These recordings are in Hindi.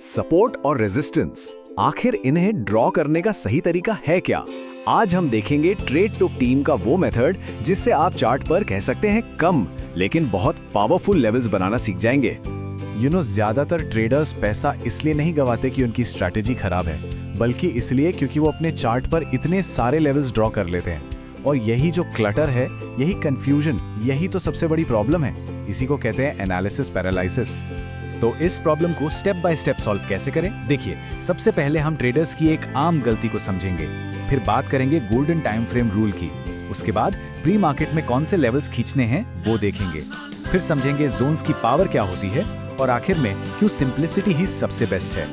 सपोर्ट और रेजिस्टेंस, आखिर इन्हें ड्रॉ करने का सही तरीका है क्या? आज हम देखेंगे ट्रेड टुक टीम का वो मेथड जिससे आप चार्ट पर कह सकते हैं कम लेकिन बहुत पावरफुल लेवल्स बनाना सीख जाएंगे। ज्यादातर ट्रेडर्स पैसा इसलिए नहीं गवाते कि उनकी स्ट्रैटेजी खराब है, बल्कि इसलिए क्योंकि वो अपने चार्ट पर इतने सारे लेवल्स ड्रॉ कर लेते हैं। और यही जो क्लटर है, यही कंफ्यूजन, यही तो सबसे बड़ी प्रॉब्लम है। इसी को कहते हैं एनालिसिस पैरालिसिस। तो इस प्रॉब्लम को स्टेप बाय स्टेप सॉल्व कैसे करें? देखिए, सबसे पहले हम ट्रेडर्स की एक आम गलती को समझेंगे, फिर बात करेंगे गोल्डन टाइम फ्रेम रूल की, उसके बाद प्री मार्केट में कौन से लेवल्स खींचने हैं वो देखेंगे, फिर समझेंगे जोन्स की पावर क्या होती है और आखिर में क्यों सिंप्लिसिटी ही सबसे बेस्ट है।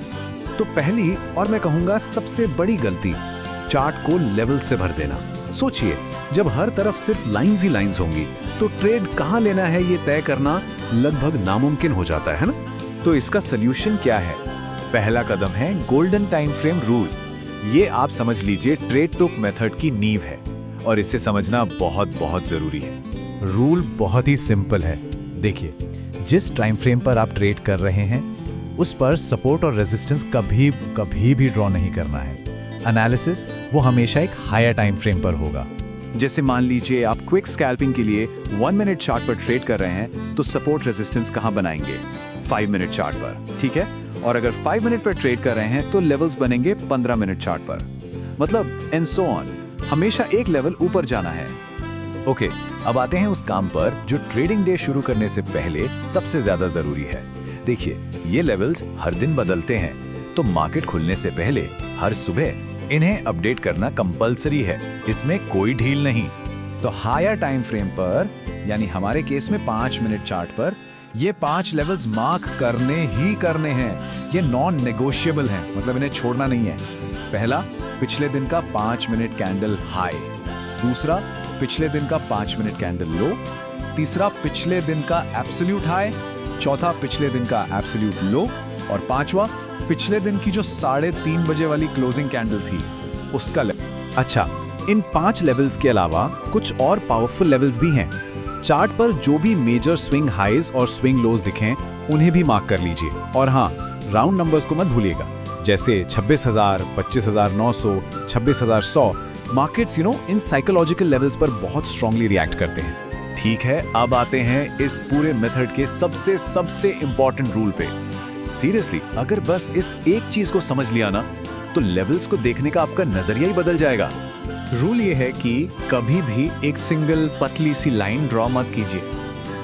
तो पहली और मैं कहूंगा सबसे बड़ी गलती, चार्ट को लेवल से भर देना। सोचिए, जब हर तरफ सिर्फ लाइंस ही लाइंस होंगी तो ट्रेड कहां लेना है ये तय करना लगभग नामुमकिन हो जाता है ना? तो इसका सोल्यूशन क्या है? पहला कदम है गोल्डन टाइम फ्रेम रूल। ये आप समझ लीजिए ट्रेड टुक मेथड की नींव है और इसे समझना बहुत बहुत जरूरी है। रूल बहुत ही सिंपल है। देखिए, जिस टाइम फ्रेम पर आप ट्रेड कर रहे हैं उस पर सपोर्ट और रेजिस्टेंस कभी भी ड्रॉ नहीं करना है। एनालिसिस वो हमेशा एक हायर टाइम फ्रेम पर होगा। जैसे मान लीजिए आप क्विक स्कैल्पिंग के लिए 1 मिनट चार्ट पर ट्रेड कर रहे हैं तो सपोर्ट रेजिस्टेंस कहां बनाएंगे? 5 मिनट चार्ट पर, ठीक है? और अगर 5 मिनट पर ट्रेड कर रहे हैं तो लेवल्स बनेंगे 15 मिनट चार्ट पर। मतलब एंड सो ऑन, हमेशा एक लेवल ऊपर जाना है। ओके, अब आते हैं उस काम पर जो ट्रेडिंग डे शुरू करने से पहले सबसे ज्यादा जरूरी है। देखिए, ये लेवल्स हर दिन बदलते हैं, तो मार्केट खुलने से पहले हर सुबह इन्हें अपडेट करना कंपलसरी है, इसमें कोई ढील नहीं। तो हायर टाइम फ्रेम पर, यानी हमारे केस में 5 मिनट चार्ट पर, ये 5 लेवल्स मार्क करने ही करने हैं। ये नॉन नेगोशिएबल हैं, मतलब इन्हें छोड़ना नहीं है। पहला, पिछले दिन का 5 मिनट कैंडल हाई। दूसरा, पिछले दिन का 5 मिनट कैंडल लो। तीसरा, पिछले दिन का एब्सोल्यूट हाई। चौथा, पिछले दिन का एब्सोल्यूट लो। और पांचवा, पिछले दिन की जो 3:30 बजे वाली क्लोजिंग कैंडल थी उसका लेवल। अच्छा, इन 5 लेवल्स के अलावा कुछ और पावरफुल लेवल्स भी हैं। चार्ट पर जो भी मेजर स्विंग हाईज और स्विंग लोज दिखें उन्हें भी मार्क कर लीजिए। और हाँ, राउंड नंबर्स को मत भूलिएगा, जैसे 26,000, 25,900, 26,100। मार्केट्स इन साइकोलॉजिकल लेवल्स पर बहुत स्ट्रांगली रिएक्ट करते हैं। ठीक है, अब आते हैं इस पूरे मेथड के सबसे इंपॉर्टेंट रूल पे। सीरियसली, अगर बस इस एक चीज को समझ लिया ना, तो लेवल्स को देखने का आपका नजरिया ही बदल जाएगा। रूल ये है कि कभी भी एक सिंगल पतली सी लाइन ड्रॉ मत कीजिए।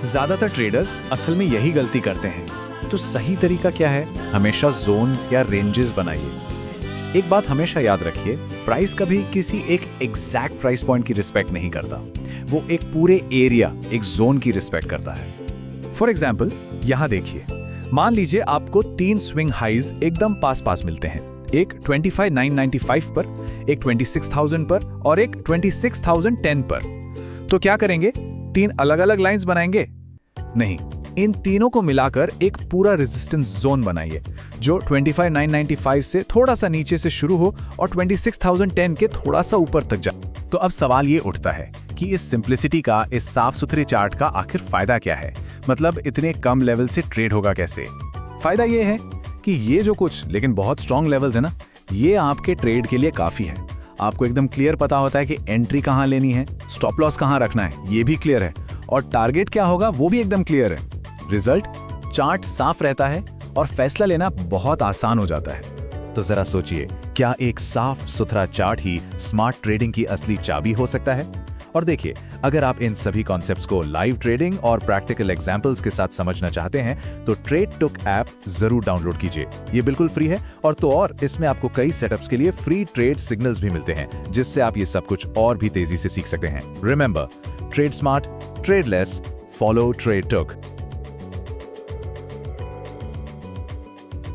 ज्यादातर ट्रेडर्स असल में यही गलती करते हैं। तो सही तरीका क्या है? हमेशा जोन्स या रेंजेस बनाइए। एक बात हमेशा याद रखिए, प्राइस कभी किसी एक एग्जैक्ट प्राइस पॉइंट की रिस्पेक्ट नहीं करता, वो एक पूरे एरिया, एक जोन की रिस्पेक्ट करता है। फॉर एग्जाम्पल, यहां देखिए, मान लीजिए आपको 3 स्विंग हाइज एकदम पास पास मिलते हैं, एक 25,995 पर, एक 26,000 पर और एक 26,010 पर। तो क्या करेंगे? 3 अलग अलग लाइंस बनाएंगे? नहीं, इन तीनों को मिलाकर एक पूरा रेजिस्टेंस जोन बनाइए जो 25,995 से थोड़ा सा नीचे से शुरू हो और 26,010 के थोड़ा सा ऊपर तक जाए। तो अब सवाल ये उठता है कि इस सिंप्लिसिटी का, इस साफ सुथरे चार्ट का आखिर फायदा क्या है? मतलब इतने कम लेवल से ट्रेड होगा कैसे? फायदा ये है कि ये जो कुछ लेकिन बहुत स्ट्रॉन्ग लेवल्स है ना, ये आपके ट्रेड के लिए काफी है। आपको एकदम क्लियर पता होता है कि एंट्री कहां लेनी है, स्टॉप लॉस कहां रखना है, ये भी क्लियर है, और टारगेट क्या होगा वो भी एकदम क्लियर है। रिजल्ट, चार्ट साफ रहता है और फैसला लेना बहुत आसान हो जाता है। तो जरा सोचिए, क्या एक साफ सुथरा चार्ट ही स्मार्ट ट्रेडिंग की असली चाबी हो सकता है? और देखिए, अगर आप इन सभी कॉन्सेप्ट्स को लाइव ट्रेडिंग और प्रैक्टिकल एग्जांपल्स के साथ समझना चाहते हैं तो ट्रेड टुक ऐप जरूर डाउनलोड कीजिए। ये बिल्कुल फ्री है, और इसमें आपको कई सेटअप्स के लिए फ्री ट्रेड सिग्नल्स भी मिलते हैं, जिससे आप ये सब कुछ और भी तेजी से सीख सकते हैं। Remember, trade smart, trade less, follow trade टुक।